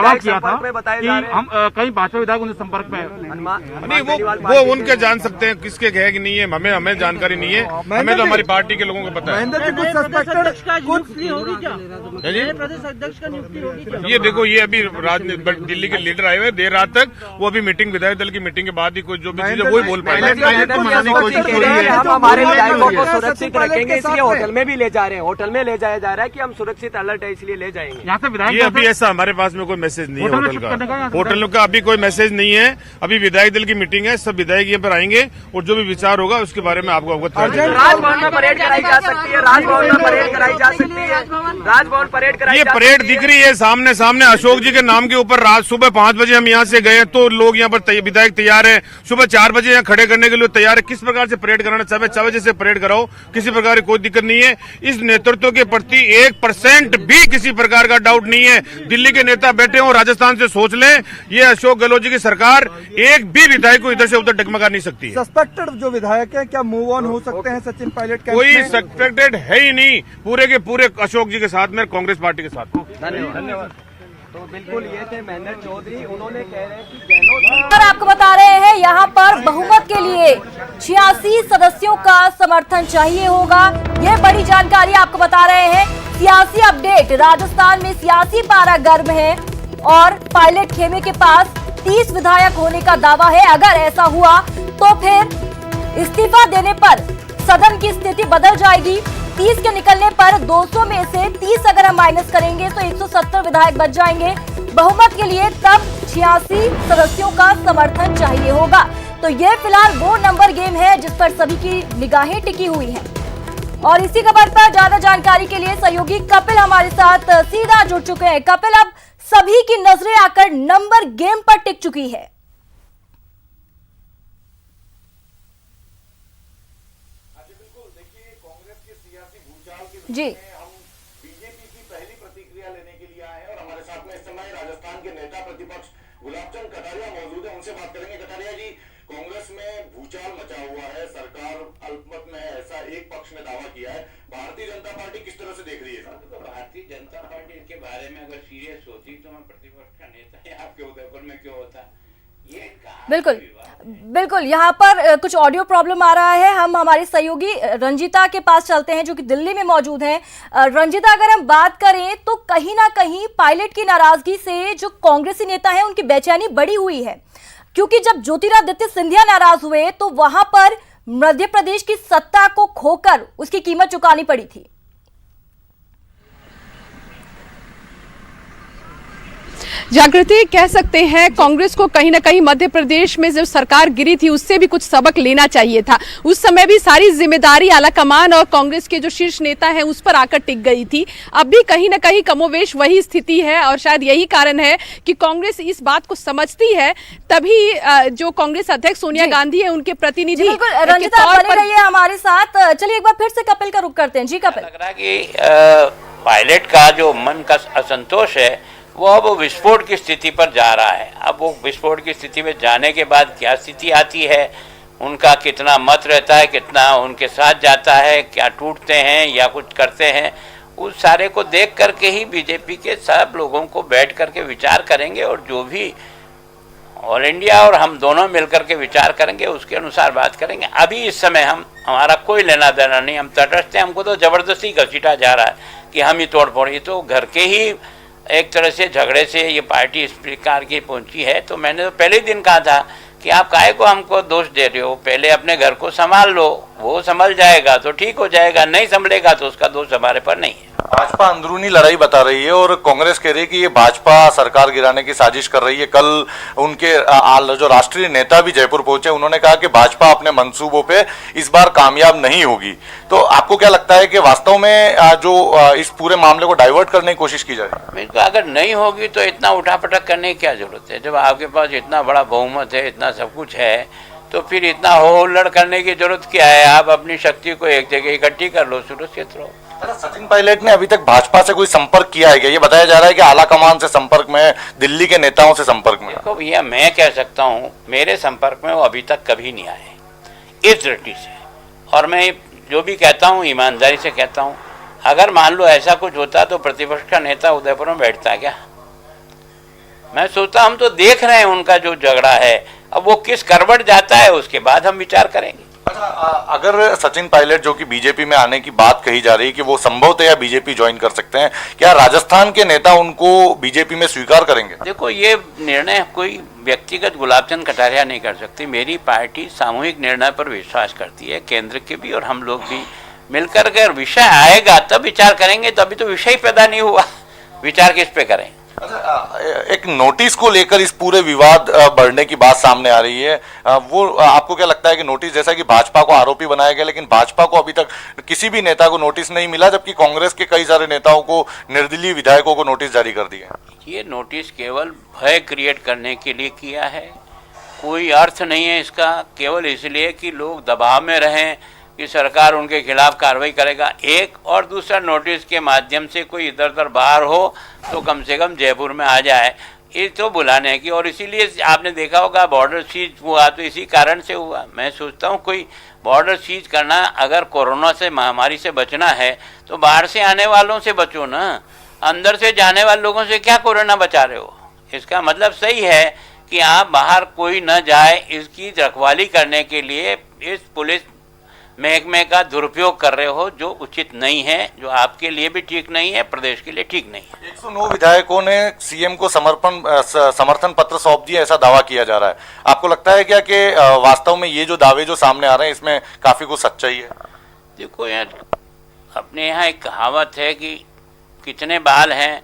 किया था कि हम कई भाजपा विधायक उनसे संपर्क में नहीं, वो उनके जान सकते हैं किसके है कि नहीं है, हमें जानकारी नहीं है। हमें तो हमारी पार्टी के लोगों को पता है। प्रदेश अध्यक्ष का नियुक्ति होगी। ये देखो, ये अभी दिल्ली के लीडर आए हुए देर रात तक, वो अभी मीटिंग विधायक दल की मीटिंग के बाद ही कोई जो भी चीज है वही बोल पाएंगे। हम हमारे विधायकों को सुरक्षित रखेंगे, इसलिए होटल में भी ले जा रहे हैं। होटल में ले जाया जा रहा है कि हम सुरक्षित अलर्ट है इसलिए ले जाएंगे। यहाँ से विधायक ये अभी ऐसा हमारे पास में कोई मैसेज नहीं है होटल का अभी कोई मैसेज नहीं है। अभी विधायक दल की मीटिंग है, सब विधायक यहाँ पर आएंगे और जो भी विचार होगा उसके बारे में आपको अवगत कराया जाएगा। राजभवन में परेड कराई जा सकती है, राजभवन में परेड कराई जा सकती है, राजभवन परेड कराई। ये परेड दिख रही है सामने सामने अशोक जी के नाम के ऊपर। रात सुबह 5 बजे हम यहाँ से गए तो लोग यहाँ पर विधायक तैयार है, सुबह 4 बजे यहाँ खड़े करने के लिए तैयार है। किस प्रकार से परेड कराना चाहे 6 बजे से परेड कराओ, किसी प्रकार की कोई दिक्कत नहीं है। इस नेतृत्व के प्रति 1% भी किसी प्रकार का डाउट नहीं है। दिल्ली के नेता बैठे हो, राजस्थान से सोच लें, ये अशोक गहलोत जी की सरकार एक भी विधायक को इधर से उधर डगमगा नहीं सकती है। सस्पेक्टेड जो विधायक है क्या मूव ऑन हो सकते हैं सचिन पायलट का? कोई सस्पेक्टेड है ही नहीं, पूरे के पूरे अशोक जी के साथ में, कांग्रेस पार्टी के साथ। धन्यवाद। तो बिल्कुल ये थे महेंद्र चौधरी, उन्होंने कह रहे हैं कि गहलोत। पर आपको बता रहे हैं यहाँ पर बहुमत के लिए 86 सदस्यों का समर्थन चाहिए होगा। ये बड़ी जानकारी आपको बता रहे हैं। सियासी अपडेट, राजस्थान में सियासी पारा गर्म है और पायलट खेमे के पास 30 विधायक होने का दावा है। अगर ऐसा हुआ तो फिर इस्तीफा देने पर सदन की स्थिति बदल जाएगी। 30 के निकलने पर 200 में से 30 अगर हम माइनस करेंगे तो 170 विधायक बच जाएंगे। बहुमत के लिए तब 86 सदस्यों का समर्थन चाहिए होगा। तो ये फिलहाल वो नंबर गेम है जिस पर सभी की निगाहें टिकी हुई हैं। और इसी खबर पर ज्यादा जानकारी के लिए सहयोगी कपिल हमारे साथ सीधा जुड़ चुके हैं। कपिल, अब सभी की नजरें आकर नंबर गेम पर टिक चुकी है। जी, हम बीजेपी की पहली प्रतिक्रिया लेने के लिए आए हैं और हमारे साथ में इस समय राजस्थान के नेता प्रतिपक्ष गुलाबचंद कटारिया मौजूद है। उनसे बात करेंगे। कटारिया जी, कांग्रेस में भूचाल मचा हुआ है, सरकार अल्पमत में है, ऐसा एक पक्ष ने दावा किया है। भारतीय जनता पार्टी किस तरह से देख रही है? तो भारतीय जनता पार्टी के बारे में अगर सीरियस होती तो मैं प्रतिपक्ष का नेता है आपके उदयपुर में क्यों होता? बिल्कुल बिल्कुल, यहाँ पर कुछ ऑडियो प्रॉब्लम आ रहा है। हम हमारी सहयोगी रंजीता के पास चलते हैं जो कि दिल्ली में मौजूद हैं। रंजीता, अगर हम बात करें तो कहीं ना कहीं पायलट की नाराजगी से जो कांग्रेसी नेता हैं उनकी बेचैनी बढ़ी हुई है, क्योंकि जब ज्योतिरादित्य सिंधिया नाराज हुए तो वहां पर मध्य प्रदेश की सत्ता को खोकर उसकी कीमत चुकानी पड़ी थी। जागृति, कह सकते हैं कांग्रेस को कहीं ना कहीं मध्य प्रदेश में जब सरकार गिरी थी उससे भी कुछ सबक लेना चाहिए था। उस समय भी सारी जिम्मेदारी आला कमान और कांग्रेस के जो शीर्ष नेता हैं उस पर आकर टिक गई थी। अब भी कहीं ना कहीं कमोवेश वही स्थिति है और शायद यही कारण है कि कांग्रेस इस बात को समझती है, तभी जो कांग्रेस अध्यक्ष सोनिया गांधी है उनके प्रतिनिधि रंजिता बने रहिए हमारे साथ। चलिए एक बार फिर से कपिल का रुख करते हैं। जी कपिल, लग रहा है कि पायलट का जो मन का असंतोष है वो अब विस्फोट की स्थिति पर जा रहा है। अब वो विस्फोट की स्थिति में जाने के बाद क्या स्थिति आती है, उनका कितना मत रहता है, कितना उनके साथ जाता है, क्या टूटते हैं या कुछ करते हैं, उस सारे को देख करके ही बीजेपी के सब लोगों को बैठ करके विचार करेंगे और जो भी ऑल इंडिया और हम दोनों मिलकर के विचार करेंगे उसके अनुसार बात करेंगे। अभी इस समय हमारा कोई लेना देना नहीं, हम तटस्थ हैं। हमको तो ज़बरदस्ती घसीटा जा रहा है कि हम ही तोड़ फोड़, ये तो घर के ही एक तरह से झगड़े से ये पार्टी इस प्रकार की पहुंची है। तो मैंने तो पहले दिन कहा था कि आप काहे को हमको दोष दे रहे हो, पहले अपने घर को संभाल लो, वो संभल जाएगा तो ठीक हो जाएगा, नहीं संभलेगा तो उसका दोष हमारे पर नहीं है। भाजपा अंदरूनी लड़ाई बता रही है और कांग्रेस कह रही है कि ये भाजपा सरकार गिराने की साजिश कर रही है। कल उनके जो राष्ट्रीय नेता भी जयपुर पहुंचे, उन्होंने कहा कि भाजपा अपने मंसूबों पे इस बार कामयाब नहीं होगी। तो आपको क्या लगता है कि वास्तव में जो इस पूरे मामले को डाइवर्ट करने की कोशिश की जा रही है? अगर नहीं होगी तो इतना उठापटक करने की क्या जरूरत है? जब आपके पास इतना बड़ा बहुमत है, इतना सब कुछ है, तो फिर इतना हो हुल्लड़ करने की जरूरत क्या है? आप अपनी शक्ति को एक जगह इकट्ठी कर लो, सुरक्षित रहो। सचिन पायलट ने अभी तक भाजपा से कोई संपर्क किया है क्या? ये बताया जा रहा है कि आला कमान से संपर्क में, दिल्ली के नेताओं से संपर्क में। देखो भैया, मैं कह सकता हूँ मेरे संपर्क में वो अभी तक कभी नहीं आए इस दृष्टि से। और मैं जो भी कहता हूँ ईमानदारी से कहता हूँ, अगर मान लो ऐसा कुछ होता तो प्रतिपक्ष का नेता उदयपुर में बैठता क्या? मैं सोचता हम तो देख रहे हैं उनका जो झगड़ा है, अब वो किस करवट जाता है उसके बाद हम विचार करेंगे। अच्छा, अगर सचिन पायलट जो कि बीजेपी में आने की बात कही जा रही है कि वो संभवतः बीजेपी ज्वाइन कर सकते हैं, क्या राजस्थान के नेता उनको बीजेपी में स्वीकार करेंगे? देखो, ये निर्णय कोई व्यक्तिगत गुलाबचंद कटारिया नहीं कर सकती। मेरी पार्टी सामूहिक निर्णय पर विश्वास करती है, केंद्र के भी और हम लोग भी मिलकर अगर विषय आएगा तब विचार करेंगे। तो अभी तो विषय पैदा नहीं हुआ, विचार किस पे करें? एक नोटिस को लेकर इस पूरे विवाद बढ़ने की बात सामने आ रही है, वो आपको क्या लगता है कि नोटिस, जैसा कि भाजपा को आरोपी बनाया गया, लेकिन भाजपा को अभी तक किसी भी नेता को नोटिस नहीं मिला, जबकि कांग्रेस के कई सारे नेताओं को, निर्दलीय विधायकों को नोटिस जारी कर दिया? ये नोटिस केवल भय क्रिएट करने के लिए किया है, कोई अर्थ नहीं है इसका, केवल इसलिए कि लोग दबाव में रहें कि सरकार उनके खिलाफ कार्रवाई करेगा। एक और दूसरा, नोटिस के माध्यम से कोई इधर उधर बाहर हो तो कम से कम जयपुर में आ जाए, ये तो बुलाने की। और इसीलिए आपने देखा होगा बॉर्डर सीज हुआ तो इसी कारण से हुआ। मैं सोचता हूँ कोई बॉर्डर सीज करना, अगर कोरोना से, महामारी से बचना है तो बाहर से आने वालों से बचो ना, अंदर से जाने वाले लोगों से क्या कोरोना बचा रहे हो? इसका मतलब सही है कि आप बाहर कोई न जाए, इसकी रखवाली करने के लिए इस पुलिस महकमे का दुरुपयोग कर रहे हो, जो उचित नहीं है, जो आपके लिए भी ठीक नहीं है, प्रदेश के लिए ठीक नहीं है। 109 विधायकों ने सीएम को समर्थन पत्र सौंप दिया, ऐसा दावा किया जा रहा है। आपको लगता है क्या कि वास्तव में ये जो दावे जो सामने आ रहे हैं इसमें काफी कुछ सच्चाई है? देखो यार, अपने यहाँ एक कहावत है कि कितने बाल हैं,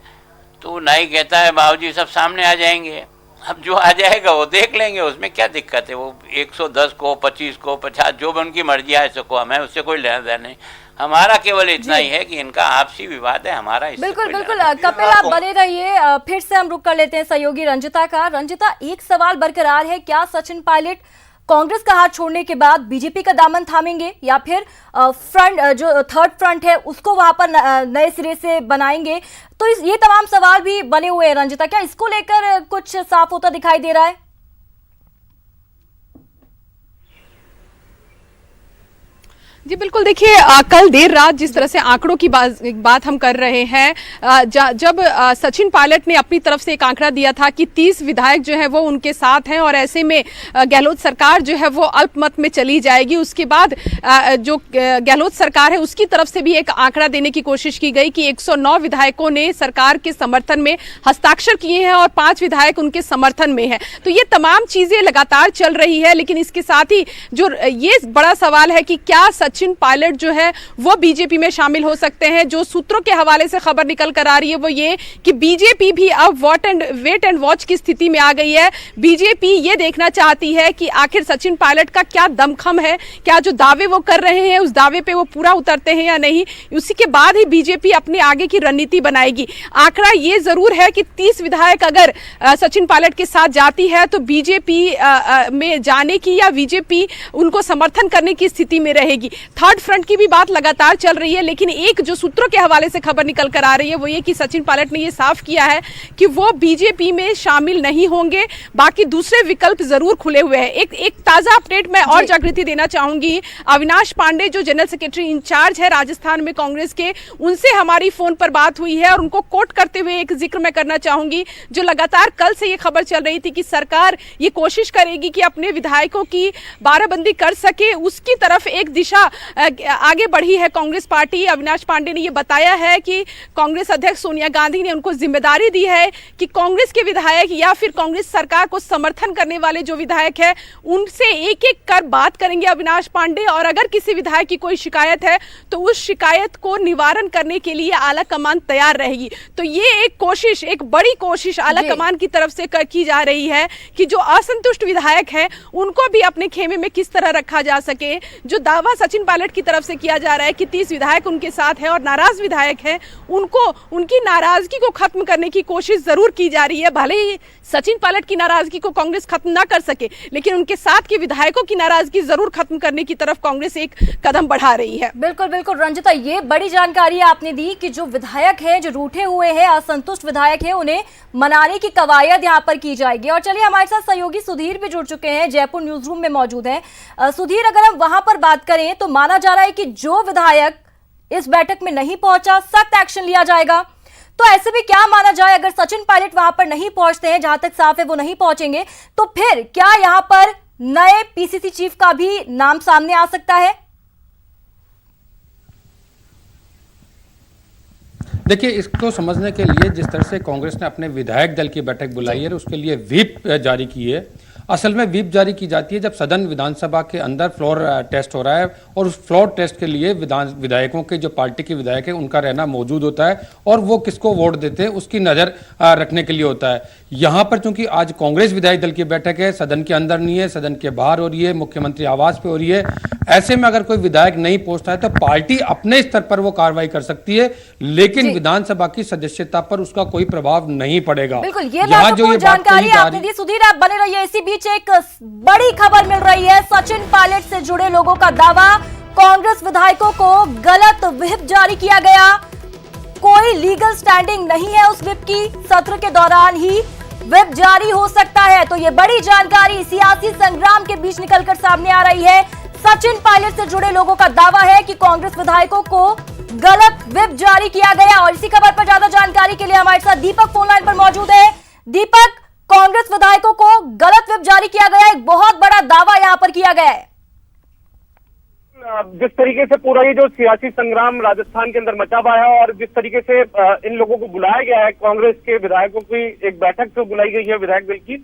तो नाई कहता है बाबूजी सब सामने आ जाएंगे। अब जो आ जाएगा वो देख लेंगे, उसमें क्या दिक्कत है? वो 110 को, 25 को, 50, जो भी उनकी मर्जी है सको, हमें उससे कोई लेना देना नहीं। हमारा केवल इतना ही है कि इनका आपसी विवाद है, हमारा इससे बिल्कुल कोई बिल्कुल। लेना देना कपिल, आप बने रहिए, फिर से हम रुक कर लेते हैं सहयोगी रंजिता का। रंजिता, एक सवाल बरकरार है, क्या सचिन पायलट कांग्रेस का हाथ छोड़ने के बाद बीजेपी का दामन थामेंगे या फिर फ्रंट, जो थर्ड फ्रंट है, उसको वहां पर नए सिरे से बनाएंगे? तो ये तमाम सवाल भी बने हुए हैं रंजिता, क्या इसको लेकर कुछ साफ होता दिखाई दे रहा है? जी बिल्कुल, देखिए कल देर रात जिस तरह से आंकड़ों की बात हम कर रहे हैं, जब सचिन पायलट ने अपनी तरफ से एक आंकड़ा दिया था कि 30 विधायक जो है वो उनके साथ हैं और ऐसे में गहलोत सरकार जो है वो अल्पमत में चली जाएगी। उसके बाद जो गहलोत सरकार है उसकी तरफ से भी एक आंकड़ा देने की कोशिश की गई कि 109 विधायकों ने सरकार के समर्थन में हस्ताक्षर किए हैं और 5 विधायक उनके समर्थन में है। तो ये तमाम चीजें लगातार चल रही है, लेकिन इसके साथ ही जो ये बड़ा सवाल है कि क्या सचिन पायलट जो है वो बीजेपी में शामिल हो सकते हैं। जो सूत्रों के हवाले से खबर निकल कर आ रही है वो ये कि बीजेपी भी अब वेट एंड वॉच की स्थिति में आ गई है। बीजेपी ये देखना चाहती है कि आखिर सचिन पायलट का क्या दमखम है, क्या जो दावे वो कर रहे हैं उस दावे पे वो पूरा उतरते हैं या नहीं। उसी के बाद ही बीजेपी अपने आगे की रणनीति बनाएगी। आंकड़ा ये जरूर है कि 30 विधायक अगर सचिन पायलट के साथ जाती है तो बीजेपी में जाने की या बीजेपी उनको समर्थन करने की स्थिति में रहेगी। थर्ड फ्रंट की भी बात लगातार चल रही है, लेकिन एक जो सूत्रों के हवाले से खबर निकल कर आ रही है वो ये कि सचिन पायलट ने ये साफ किया है कि वो बीजेपी में शामिल नहीं होंगे, बाकी दूसरे विकल्प जरूर खुले हुए हैं। एक ताजा अपडेट मैं और जागृति देना चाहूंगी। अविनाश पांडे जो जनरल सेक्रेटरी इंचार्ज है राजस्थान में कांग्रेस के, उनसे हमारी फोन पर बात हुई है और उनको कोट करते हुए एक जिक्र मैं करना चाहूंगी। जो लगातार कल से ये खबर चल रही थी कि सरकार ये कोशिश करेगी कि अपने विधायकों की बाराबंदी कर सके, उसकी तरफ एक दिशा आगे बढ़ी है कांग्रेस पार्टी। अविनाश पांडे ने यह बताया है कि कांग्रेस अध्यक्ष सोनिया गांधी ने उनको जिम्मेदारी दी है कि कांग्रेस के विधायक या फिर कांग्रेस सरकार को समर्थन करने वाले जो विधायक है उनसे एक एक कर बात करेंगे अविनाश पांडे, और अगर किसी विधायक की कोई शिकायत है तो उस शिकायत को निवारण करने के लिए आला कमान तैयार रहेगी। तो ये एक कोशिश, एक बड़ी कोशिश आला कमान की तरफ से की जा रही है कि जो असंतुष्ट विधायक है उनको भी अपने खेमे में किस तरह रखा जा सके। जो दावा सचिन पायलट की तरफ से किया जा रहा है कि 30 विधायक उनके साथ हैं और नाराज विधायक हैं, उनको उनकी नाराजगी को खत्म करने की कोशिश जरूर की जा रही है। भले ही सचिन पायलट की नाराजगी को कांग्रेस खत्म ना कर सके, लेकिन उनके साथ के विधायकों की नाराजगी जरूर खत्म करने की तरफ कांग्रेस एक कदम बढ़ा रही है। बिल्कुल बिल्कुल रंजिता, ये बड़ी जानकारी आपने दी कि जो विधायक हैं, जो रूठे हुए हैं, असंतुष्ट विधायक हैं, उन्हें मनाने की कवायद यहाँ पर की जाएगी। और चलिए, हमारे साथ सहयोगी सुधीर भी जुड़ चुके हैं, जयपुर न्यूज रूम में मौजूद हैं। सुधीर, अगर हम वहां पर बात करें तो माना जा रहा है कि जो विधायक इस बैठक में नहीं पहुंचा, सख्त एक्शन लिया जाएगा। तो ऐसे में क्या माना जाए, अगर सचिन पायलट वहां पर नहीं पहुंचते हैं, जहां तक साफ है वो नहीं पहुंचेंगे, तो फिर क्या यहां पर नए पीसीसी चीफ का भी नाम सामने आ सकता है? देखिए, इसको समझने के लिए जिस तरह से कांग्रेस ने अपने विधायक दल की बैठक बुलाई है, उसके लिए व्हिप जारी की है। असल में व्हिप जारी की जाती है जब सदन विधानसभा के अंदर फ्लोर टेस्ट हो रहा है, और उस फ्लोर टेस्ट के लिए विधायकों के जो पार्टी के विधायक है उनका रहना मौजूद होता है, और वो किसको वोट देते हैं उसकी नजर रखने के लिए होता है। यहाँ पर चूंकि आज कांग्रेस विधायक दल की बैठक है, सदन के अंदर नहीं है, सदन के बाहर हो रही है, मुख्यमंत्री आवास पे हो रही है, ऐसे में अगर कोई विधायक नहीं पहुंचता है तो पार्टी अपने स्तर पर वो कार्रवाई कर सकती है, लेकिन विधानसभा की सदस्यता पर उसका कोई प्रभाव नहीं पड़ेगा। बिल्कुल, ये महत्वपूर्ण जानकारी आपने दी। सुधीर, आप बने रहिए। इसी बीच एक बड़ी खबर मिल रही है, सचिन पायलट से जुड़े लोगों का दावा, कांग्रेस विधायकों को गलत व्हिप जारी किया गया, कोई लीगल स्टैंडिंग नहीं है उस व्हिप की, सत्र के दौरान ही व्हिप जारी हो सकता है। तो ये बड़ी जानकारी सियासी संग्राम के बीच निकलकर सामने आ रही है। सचिन पायलट से जुड़े लोगों का दावा है कि कांग्रेस विधायकों को गलत व्हिप जारी किया गया। और इसी खबर पर ज्यादा जानकारी के लिए हमारे साथ दीपक फोन लाइन पर मौजूद है। दीपक, कांग्रेस विधायकों को गलत व्हिप जारी किया गया, एक बहुत बड़ा दावा यहां पर किया गया है। जिस तरीके से पूरा ये जो सियासी संग्राम राजस्थान के अंदर मचा हुआ है, और जिस तरीके से इन लोगों को बुलाया गया है, कांग्रेस के विधायकों की एक बैठक जो बुलाई गई है विधायक दल की,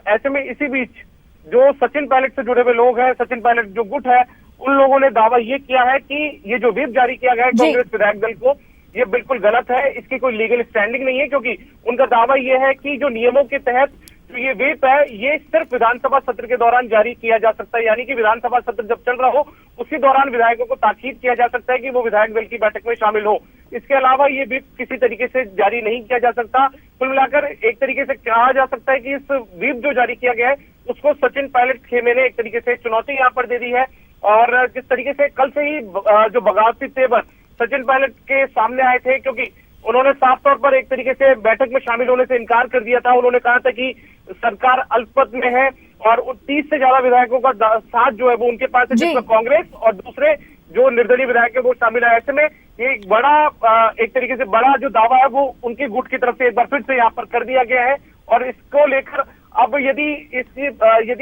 ऐसे में इसी बीच जो सचिन पायलट से जुड़े हुए लोग हैं, सचिन पायलट जो गुट है, उन लोगों ने दावा ये किया है कि ये जो व्हिप जारी किया गया है कांग्रेस विधायक दल को, ये बिल्कुल गलत है, इसकी कोई लीगल स्टैंडिंग नहीं है, क्योंकि उनका दावा ये है कि जो नियमों के तहत जो ये व्हिप है, ये सिर्फ विधानसभा सत्र के दौरान जारी किया जा सकता है, यानी कि विधानसभा सत्र जब चल रहा हो उसी दौरान विधायकों को ताकीद किया जा सकता है कि वो विधायक दल की बैठक में शामिल हो। इसके अलावा ये व्हिप किसी तरीके से जारी नहीं किया जा सकता। कुल मिलाकर एक तरीके से कहा जा सकता है कि इस व्हिप जो जारी किया गया है उसको सचिन पायलट खेमे ने एक तरीके से चुनौती यहाँ पर दे दी है। और जिस तरीके से कल से ही जो बगावती तेवर सचिन पायलट के सामने आए थे, क्योंकि उन्होंने साफ तौर पर एक तरीके से बैठक में शामिल होने से इनकार कर दिया था। उन्होंने कहा था कि सरकार अल्पमत में है और 30 से ज्यादा विधायकों का साथ जो है वो उनके पास है, जिसमें कांग्रेस और दूसरे जो निर्दलीय विधायक है वो शामिल है। ऐसे में ये एक बड़ा एक तरीके से बड़ा जो दावा है वो उनके गुट की तरफ से एक बार फिर से यहाँ पर कर दिया गया है। और इसको लेकर अब यदि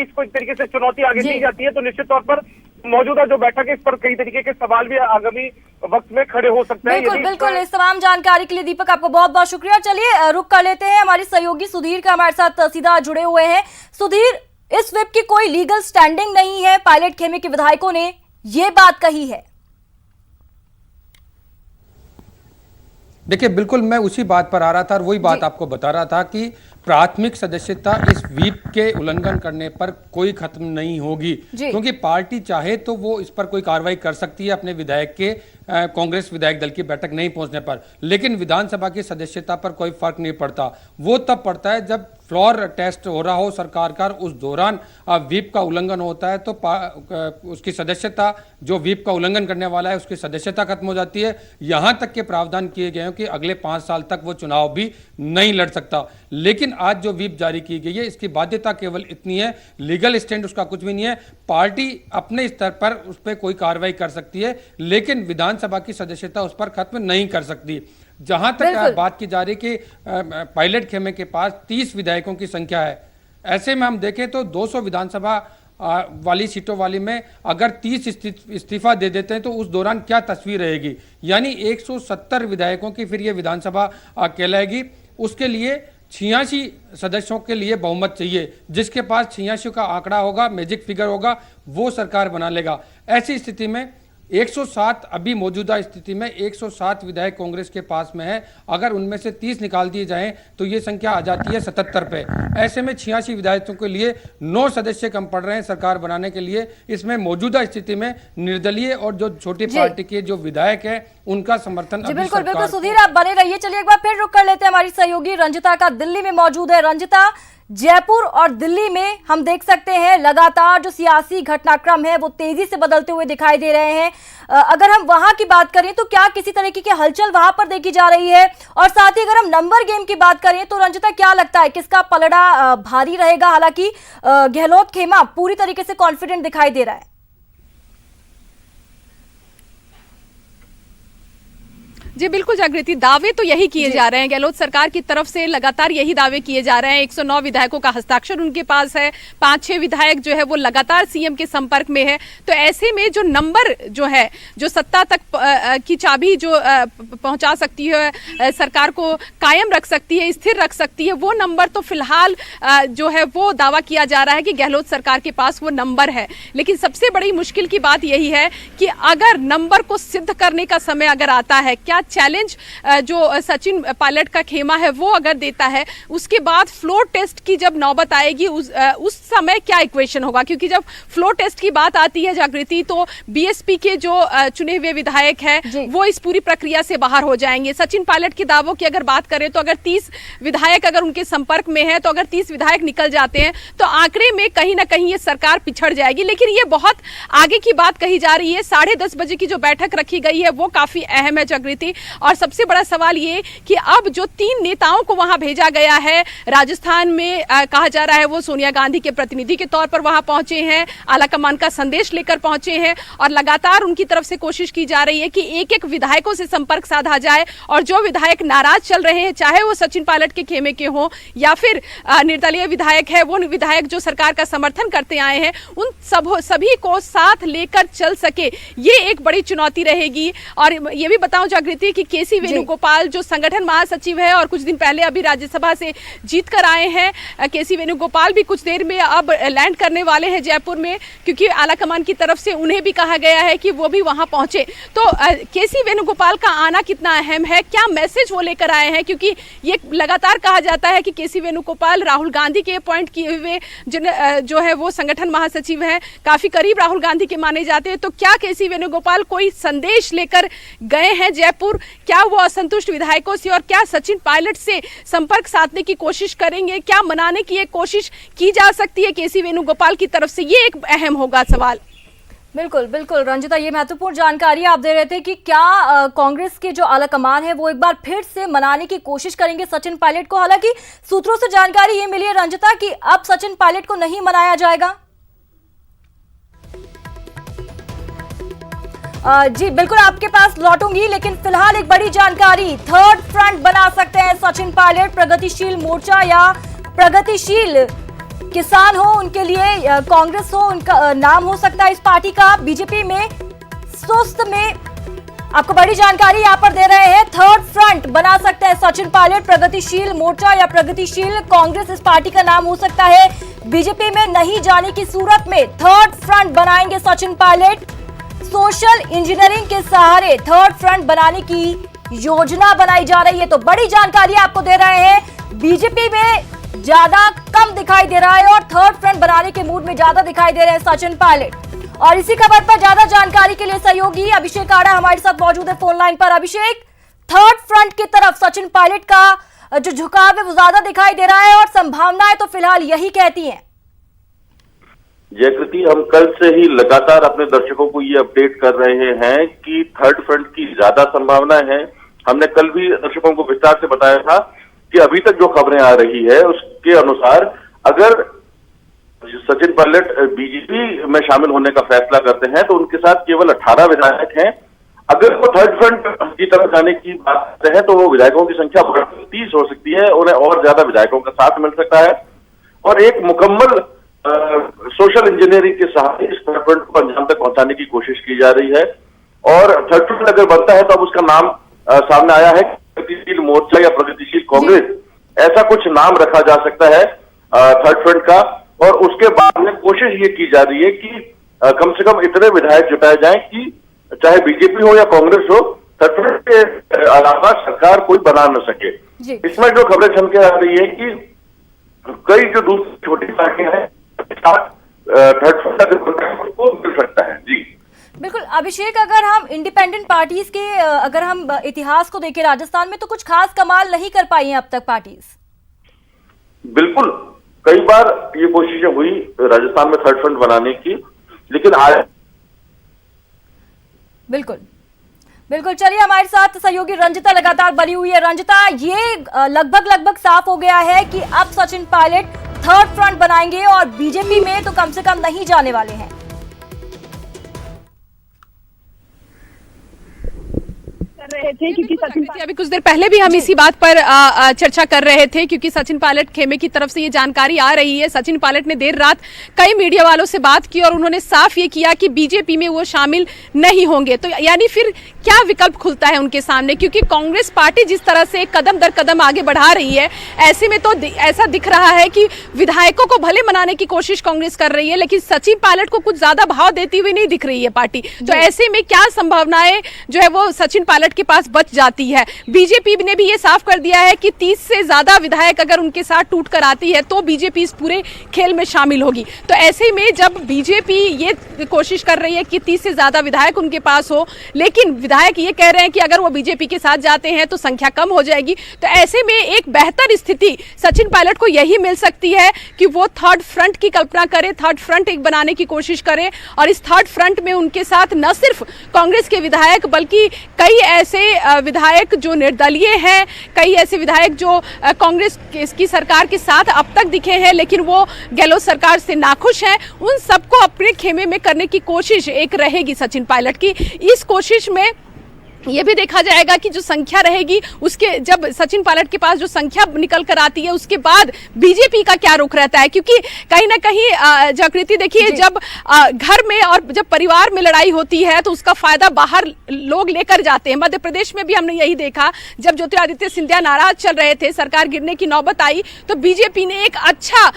इसको एक तरीके से चुनौती आगे दी जाती है तो निश्चित तौर पर मौजूदा जो बैठक है इस पर कई तरीके के सवाल भी आगामी वक्त में खड़े हो सकते हैं। बिल्कुल, इस तमाम जानकारी के लिए दीपक आपको बहुत बहुत शुक्रिया। चलिए रुक कर लेते हैं, हमारे सहयोगी सुधीर का हमारे साथ सीधा जुड़े हुए हैं। सुधीर, इस व्हिप की कोई लीगल स्टैंडिंग नहीं है, पायलट खेमे के विधायकों ने ये बात कही है। देखिए, बिल्कुल मैं उसी बात पर आ रहा था और वही बात आपको बता रहा था कि प्राथमिक सदस्यता इस व्हिप के उल्लंघन करने पर कोई खत्म नहीं होगी, क्योंकि पार्टी चाहे तो वो इस पर कोई कार्रवाई कर सकती है अपने विधायक के कांग्रेस विधायक दल की बैठक नहीं पहुंचने पर, लेकिन विधानसभा की सदस्यता पर कोई फर्क नहीं पड़ता। वो तब पड़ता है जब फ्लोर टेस्ट हो रहा हो सरकार का, उस दौरान व्हिप का उल्लंघन होता है तो उसकी सदस्यता, जो व्हिप का उल्लंघन करने वाला है उसकी सदस्यता खत्म हो जाती है। यहां तक के प्रावधान किए गए हैं कि अगले 5 साल तक वो चुनाव भी नहीं लड़ सकता। लेकिन आज जो व्हिप जारी की गई है इसकी बाध्यता केवल इतनी है, लीगल स्टैंड उसका कुछ भी नहीं है। पार्टी अपने स्तर पर उस पर कोई कार्रवाई कर सकती है, लेकिन विधानसभा की सदस्यता उस पर खत्म नहीं कर सकती। जहां तक बात की जा रही कि पायलट खेमे के पास 30 विधायकों की संख्या है, ऐसे में हम देखें तो 200 विधानसभा वाली सीटों वाली में अगर 30 इस्तीफा दे देते हैं तो उस दौरान क्या तस्वीर रहेगी, यानी 170 विधायकों की फिर ये विधानसभा कहलाएगी। उसके लिए 86 सदस्यों के लिए बहुमत चाहिए, जिसके पास 86 का आंकड़ा होगा, मैजिक फिगर होगा, वो सरकार बना लेगा। ऐसी स्थिति में 107 अभी मौजूदा स्थिति में 107 विधायक कांग्रेस के पास में है, अगर उनमें से 30 निकाल दिए जाएं तो ये संख्या आ जाती है 77 पे। ऐसे में 86 विधायकों के लिए 9 सदस्य कम पड़ रहे हैं सरकार बनाने के लिए। इसमें मौजूदा स्थिति में निर्दलीय और जो छोटी पार्टी के जो विधायक है उनका समर्थन बिल्कुल सुधीर, आप बने रहिए। चलिए एक बार फिर रुक कर लेते हैं, हमारी सहयोगी रंजिता का दिल्ली में मौजूद है। रंजिता, जयपुर और दिल्ली में हम देख सकते हैं लगातार जो सियासी घटनाक्रम है वो तेजी से बदलते हुए दिखाई दे रहे हैं। अगर हम वहां की बात करें तो क्या किसी तरीके की हलचल वहां पर देखी जा रही है? और साथ ही अगर हम नंबर गेम की बात करें तो रंजिता, क्या लगता है किसका पलड़ा भारी रहेगा? हालांकि गहलोत खेमा पूरी तरीके से कॉन्फिडेंट दिखाई दे रहा है। जी बिल्कुल जागृति, दावे तो यही किए जा रहे हैं, गहलोत सरकार की तरफ से लगातार यही दावे किए जा रहे हैं। 109 विधायकों का हस्ताक्षर उनके पास है, 5-6 विधायक जो है वो लगातार सीएम के संपर्क में है। तो ऐसे में जो नंबर जो है, जो सत्ता तक की चाबी जो पहुंचा सकती है, सरकार को कायम रख सकती है, स्थिर रख सकती है, वो नंबर तो फिलहाल जो है वो दावा किया जा रहा है कि गहलोत सरकार के पास वो नंबर है। लेकिन सबसे बड़ी मुश्किल की बात यही है कि अगर नंबर को सिद्ध करने का समय अगर आता है, क्या चैलेंज जो सचिन पायलट का खेमा है वो अगर देता है, उसके बाद फ्लोर टेस्ट की जब नौबत आएगी उस समय क्या इक्वेशन होगा? क्योंकि जब फ्लोर टेस्ट की बात आती है जागृति, तो बीएसपी के जो चुने हुए विधायक हैं वो इस पूरी प्रक्रिया से बाहर हो जाएंगे। सचिन पायलट के दावों की अगर बात करें तो अगर 30 विधायक अगर उनके संपर्क में है, तो अगर 30 विधायक निकल जाते हैं तो आंकड़े में कहीं ना कहीं ये सरकार पिछड़ जाएगी। लेकिन ये बहुत आगे की बात कही जा रही है। 10:30 बजे की जो बैठक रखी गई है वो काफी अहम है जागृति। और सबसे बड़ा सवाल ये कि अब जो 3 नेताओं को वहां भेजा गया है, राजस्थान में कहा जा रहा है वो सोनिया गांधी के प्रतिनिधि के तौर पर वहां पहुंचे हैं, आलाकमान का संदेश लेकर पहुंचे हैं, और लगातार उनकी तरफ से कोशिश की जा रही है कि एक-एक विधायकों से संपर्क साधा जाए, और जो विधायक नाराज चल रहे हैं, चाहे वो सचिन पायलट के खेमे के हों या फिर निर्दलीय विधायक है, वो विधायक जो सरकार का समर्थन करते आए हैं, उन सभी को साथ लेकर चल सके, ये एक बड़ी चुनौती रहेगी। और ये भी बताऊं जागृति कि केसी वेणुगोपाल जो संगठन महासचिव है और कुछ दिन पहले अभी राज्यसभा से जीत कर आए हैं, केसी वेणुगोपाल भी कुछ देर में अब लैंड करने वाले हैं जयपुर में, क्योंकि आलाकमान की तरफ से उन्हें भी कहा गया है कि वो भी वहां पहुंचे। तो केसी वेणुगोपाल का आना कितना अहम है, क्या मैसेज वो लेकर आए हैं? क्योंकि ये लगातार कहा जाता है कि केसी वेणुगोपाल राहुल गांधी के अपॉइंट किए हुए जो है वो संगठन महासचिव हैं, काफी करीब राहुल गांधी के माने जाते हैं। तो क्या केसी वेणुगोपाल कोई संदेश लेकर गए हैं जयपुर? क्या वो असंतुष्ट विधायकों से और क्या सचिन पायलट से संपर्क साधने की कोशिश करेंगे? क्या मनाने की एक कोशिश की जा सकती है केसी वेणुगोपाल की तरफ से? ये एक अहम होगा सवाल। बिल्कुल बिल्कुल रंजिता, ये महत्वपूर्ण जानकारी आप दे रहे थे कि क्या कांग्रेस के जो आलाकमान है वो एक बार फिर से मनाने की कोशिश करेंगे सचिन पायलट को। हालांकि सूत्रों से जानकारी ये मिली है रंजिता कि अब सचिन पायलट को नहीं मनाया जाएगा। जी बिल्कुल आपके पास लौटूंगी, लेकिन फिलहाल एक बड़ी जानकारी, थर्ड फ्रंट बना सकते हैं सचिन पायलट। प्रगतिशील मोर्चा या प्रगतिशील किसान हो उनके लिए कांग्रेस हो, उनका नाम हो सकता है इस पार्टी का। बीजेपी में सुस्त में आपको बड़ी जानकारी यहां पर दे रहे हैं, थर्ड फ्रंट बना सकते हैं सचिन पायलट। प्रगतिशील मोर्चा या प्रगतिशील कांग्रेस इस पार्टी का नाम हो सकता है। बीजेपी में नहीं जाने की सूरत में थर्ड फ्रंट बनाएंगे सचिन पायलट। सोशल इंजीनियरिंग के सहारे थर्ड फ्रंट बनाने की योजना बनाई जा रही है। तो बड़ी जानकारी आपको दे रहे हैं, बीजेपी में ज्यादा कम दिखाई दे रहा है और थर्ड फ्रंट बनाने के मूड में ज्यादा दिखाई दे रहे हैं सचिन पायलट। और इसी खबर पर ज्यादा जानकारी के लिए सहयोगी अभिषेक आड़ा हमारे साथ मौजूद है फोन लाइन पर। अभिषेक, थर्ड फ्रंट की तरफ सचिन पायलट का जो झुकाव है वो ज्यादा दिखाई दे रहा है और संभावनाएं तो फिलहाल यही कहती हैं। जयकृति, हम कल से ही लगातार अपने दर्शकों को ये अपडेट कर रहे हैं कि थर्ड फ्रंट की ज्यादा संभावना है। हमने कल भी दर्शकों को विस्तार से बताया था कि अभी तक जो खबरें आ रही है उसके अनुसार अगर सचिन पायलट बीजेपी में शामिल होने का फैसला करते हैं तो उनके साथ केवल 18 विधायक हैं। अगर वो थर्ड फ्रंट की तरफ जाने की बात करते हैं तो वो विधायकों की संख्या 30 हो सकती है, उन्हें और ज्यादा विधायकों का साथ मिल सकता है। और एक मुकम्मल सोशल इंजीनियरिंग के सहारे इस थर्ड फ्रंट को अंजाम तक पहुंचाने की कोशिश की जा रही है। और थर्ड फ्रंट अगर बनता है तो अब उसका नाम सामने आया है, प्रगतिशील मोर्चा या प्रगतिशील कांग्रेस, ऐसा कुछ नाम रखा जा सकता है थर्ड फ्रंट का। और उसके बाद में कोशिश ये की जा रही है कि कम से कम इतने विधायक जुटाए जाएं कि चाहे बीजेपी हो या कांग्रेस हो, थर्ड फ्रंट के अलावा सरकार कोई बना न सके। इसमें जो खबरें चल के आ रही है कि कई जो दूसरी छोटी पार्टियां हैं थर्ड फ्रंट को मिल सकता है। जी बिल्कुल अभिषेक, अगर हम इंडिपेंडेंट पार्टीज के अगर हम इतिहास को देखें राजस्थान में, तो कुछ खास कमाल नहीं कर पाई हैं अब तक पार्टीज। बिल्कुल, कई बार ये कोशिशें हुई राजस्थान में थर्ड फ्रंट बनाने की, लेकिन आज बिल्कुल बिल्कुल चलिए हमारे साथ सहयोगी रंजिता लगातार बनी हुई है। रंजिता, ये लगभग साफ हो गया है कि अब सचिन पायलट थर्ड फ्रंट बनाएंगे और बीजेपी में तो कम से कम नहीं जाने वाले हैं। रहे थे, क्योंकि सचिन अभी कुछ देर पहले भी हम इसी बात पर चर्चा कर रहे थे, क्योंकि सचिन पायलट खेमे की तरफ से ये जानकारी आ रही है। सचिन पायलट ने देर रात कई मीडिया वालों से बात की और उन्होंने साफ ये किया कि बीजेपी में वो शामिल नहीं होंगे। तो यानी फिर क्या विकल्प खुलता है उनके सामने, क्योंकि कांग्रेस पार्टी जिस तरह से कदम दर कदम आगे बढ़ा रही है, ऐसे में तो ऐसा दिख रहा है कि विधायकों को भले मनाने की कोशिश कांग्रेस कर रही है, लेकिन सचिन पायलट को कुछ ज्यादा भाव देती हुई नहीं दिख रही है पार्टी। तो ऐसे में क्या संभावनाएं जो है वो सचिन पायलट के पास बच जाती है। बीजेपी ने भी ये साफ कर दिया है कि 30 से ज्यादा विधायक अगर उनके साथ टूट कर आती है तो बीजेपी इस पूरे खेल में शामिल होगी। तो ऐसे में जब बीजेपी ये कोशिश कर रही है कि 30 से ज्यादा विधायक उनके पास हो, लेकिन विधायक ये कह रहे हैं कि अगर वो बीजेपी के साथ जाते हैं तो संख्या कम हो जाएगी, तो ऐसे में एक बेहतर स्थिति सचिन पायलट को यही मिल सकती है कि वो थर्ड फ्रंट की कल्पना करे, थर्ड फ्रंट एक बनाने की कोशिश करे, और इस थर्ड फ्रंट में उनके साथ न सिर्फ कांग्रेस के विधायक बल्कि कई ऐसे विधायक जो निर्दलीय हैं, कई ऐसे विधायक जो कांग्रेस की सरकार के साथ अब तक दिखे हैं लेकिन वो गहलोत सरकार से नाखुश हैं, उन सबको अपने खेमे में करने की कोशिश एक रहेगी सचिन पायलट की। इस कोशिश में ये भी देखा जाएगा कि जो संख्या रहेगी उसके, जब सचिन पायलट के पास जो संख्या निकल कर आती है उसके बाद बीजेपी का क्या रुख रहता है, क्योंकि कहीं ना कहीं जागृति देखिए, जब घर में और जब परिवार में लड़ाई होती है तो उसका फायदा बाहर लोग लेकर जाते हैं। मध्य प्रदेश में भी हमने यही देखा, जब ज्योतिरादित्य सिंधिया नाराज चल रहे थे, सरकार गिरने की नौबत आई, तो बीजेपी ने एक अच्छा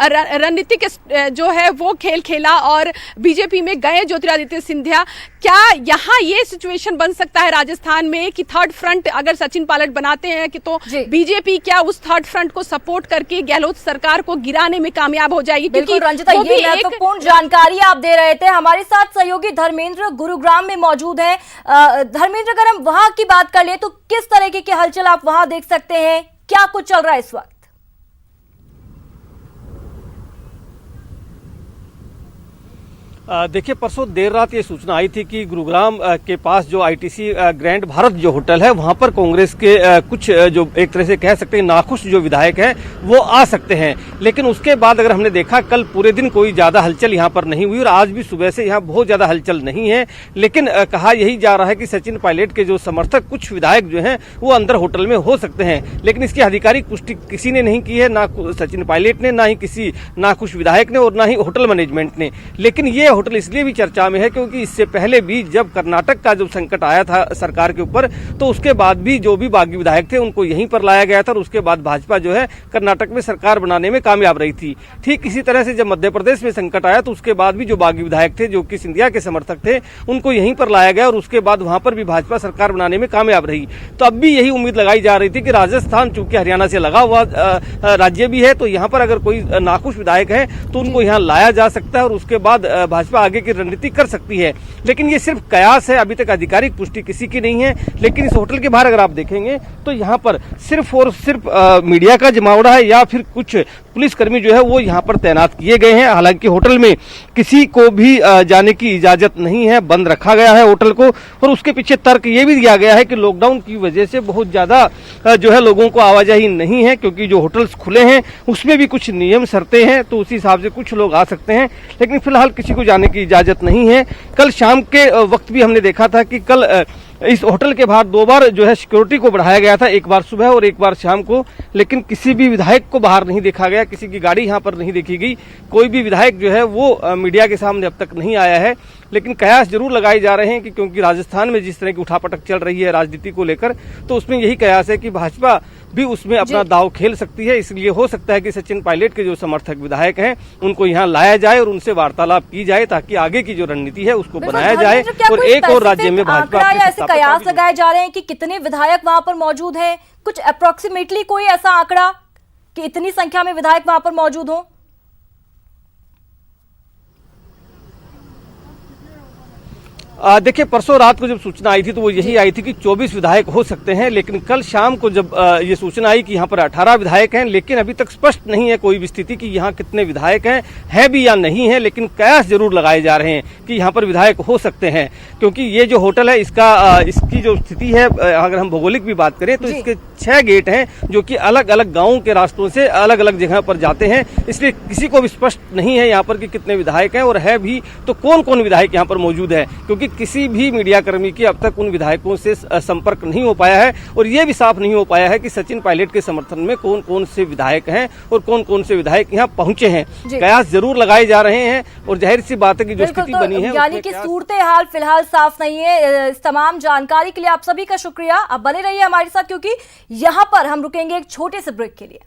रणनीतिक जो है वो खेल खेला और बीजेपी में गए ज्योतिरादित्य सिंधिया। क्या यहाँ ये सिचुएशन बन सकता है राजस्थान में कि थर्ड फ्रंट अगर सचिन पायलट बनाते हैं कि तो बीजेपी क्या उस थर्ड फ्रंट को सपोर्ट करके गहलोत सरकार को गिराने में कामयाब हो जाएगी? बिल्कुल रंजिता, ये महत्वपूर्ण जानकारी आप दे रहे थे। हमारे साथ सहयोगी धर्मेंद्र गुरुग्राम में मौजूद हैं। धर्मेंद्र, अगर हम वहां की बात कर ले तो किस तरीके की हलचल आप वहां देख सकते हैं, क्या कुछ चल रहा है इस वक्त? देखिए, परसों देर रात ये सूचना आई थी कि गुरुग्राम के पास जो आईटीसी ग्रैंड भारत जो होटल है वहां पर कांग्रेस के कुछ जो एक तरह से कह सकते हैं नाखुश जो विधायक हैं वो आ सकते हैं। लेकिन उसके बाद अगर हमने देखा, कल पूरे दिन कोई ज्यादा हलचल यहां पर नहीं हुई और आज भी सुबह से यहां बहुत ज्यादा हलचल नहीं है। लेकिन कहा यही जा रहा है कि सचिन पायलट के जो समर्थक कुछ विधायक जो हैं वो अंदर होटल में हो सकते हैं, लेकिन इसकी आधिकारिक पुष्टि किसी ने नहीं की है, ना सचिन पायलट ने, ना ही किसी नाखुश विधायक ने और ना ही होटल मैनेजमेंट ने। लेकिन ये होटल इसलिए भी चर्चा में है क्योंकि इससे पहले भी जब कर्नाटक का जब संकट आया था सरकार के ऊपर, तो उसके बाद भी जो भी बागी विधायक थे उनको यहीं पर लाया गया था और उसके बाद भाजपा जो है कर्नाटक में सरकार बनाने में कामयाब रही थी। ठीक इसी तरह से जब मध्य प्रदेश में संकट आया तो उसके बाद भी जो बागी विधायक थे जो कि सिंधिया के समर्थक थे उनको यहीं पर लाया गया और उसके बाद वहां पर भी भाजपा सरकार बनाने में कामयाब रही। तो अब भी यही उम्मीद लगाई जा रही थी कि राजस्थान चूंकि हरियाणा से लगा हुआ राज्य भी है, तो यहाँ पर अगर कोई नाखुश विधायक है तो उनको यहाँ लाया जा सकता है और उसके बाद भाजपा आगे की रणनीति कर सकती है। लेकिन ये सिर्फ कयास है, अभी तक आधिकारिक पुष्टि किसी की नहीं है। लेकिन इस होटल के बाहर अगर आप देखेंगे तो यहाँ पर सिर्फ और सिर्फ मीडिया का जमावड़ा है या फिर कुछ पुलिसकर्मी जो है वो यहाँ पर तैनात किए गए हैं। हालांकि होटल में किसी को भी जाने की इजाजत नहीं है, बंद रखा गया है होटल को। और उसके पीछे तर्क ये भी दिया गया है कि लॉकडाउन की वजह से बहुत ज्यादा जो है लोगों को आवाजाही नहीं है, क्योंकि जो होटल्स खुले हैं उसमें भी कुछ नियम शर्तें हैं, तो उसी हिसाब से कुछ लोग आ सकते हैं। लेकिन फिलहाल किसी को जाने की इजाजत नहीं है। कल शाम के वक्त भी हमने देखा था कि कल इस होटल के बाहर 2 बार जो है सिक्योरिटी को बढ़ाया गया था, एक बार सुबह और एक बार शाम को, लेकिन किसी भी विधायक को बाहर नहीं देखा गया, किसी की गाड़ी यहाँ पर नहीं देखी गई, कोई भी विधायक जो है वो मीडिया के सामने अब तक नहीं आया है। लेकिन कयास जरूर लगाए जा रहे हैं कि क्योंकि राजस्थान में जिस तरह की उठापटक चल रही है राजनीति को लेकर, तो उसमें यही कयास है कि भाजपा भी उसमें अपना दाव खेल सकती है। इसलिए हो सकता है कि सचिन पायलट के जो समर्थक विधायक हैं उनको यहाँ लाया जाए और उनसे वार्तालाप की जाए ताकि आगे की जो रणनीति है उसको बनाया जाए और एक और राज्य में भाजपा। ऐसे कयास लगाए जा रहे हैं कि कितने विधायक वहां पर मौजूद हैं, कुछ अप्रोक्सीमेटली कोई ऐसा आंकड़ा कि इतनी संख्या में विधायक वहां पर मौजूद हो? देखिए, परसों रात को जब सूचना आई थी तो वो यही आई थी कि 24 विधायक हो सकते हैं। लेकिन कल शाम को जब ये सूचना आई कि यहाँ पर 18 विधायक हैं, लेकिन अभी तक स्पष्ट नहीं है कोई भी स्थिति कि यहाँ कितने विधायक हैं भी या नहीं है। लेकिन कयास जरूर लगाए जा रहे हैं कि यहाँ पर विधायक हो सकते हैं, क्योंकि ये जो होटल है इसकी जो स्थिति है, अगर हम भौगोलिक भी बात करें तो इसके 6 गेट हैं जो कि अलग अलग गाँवों के रास्तों से अलग अलग जगह पर जाते हैं। इसलिए किसी को भी स्पष्ट नहीं है यहाँ पर कि कितने विधायक हैं और है भी तो कौन कौन विधायक यहाँ पर मौजूद है, क्योंकि किसी भी मीडिया कर्मी की अब तक उन विधायकों से संपर्क नहीं हो पाया है और ये भी साफ नहीं हो पाया है कि सचिन पायलट के समर्थन में कौन कौन से विधायक हैं और कौन कौन से विधायक यहाँ पहुंचे हैं। कयास जरूर लगाए जा रहे हैं और जाहिर सी बात है कि जो स्थिति बनी है यानी कि सूरत हाल फिलहाल साफ नहीं है। इस तमाम जानकारी के लिए आप सभी का शुक्रिया। आप बने रहिए हमारे साथ, क्योंकि यहाँ पर हम रुकेंगे एक छोटे से ब्रेक के लिए।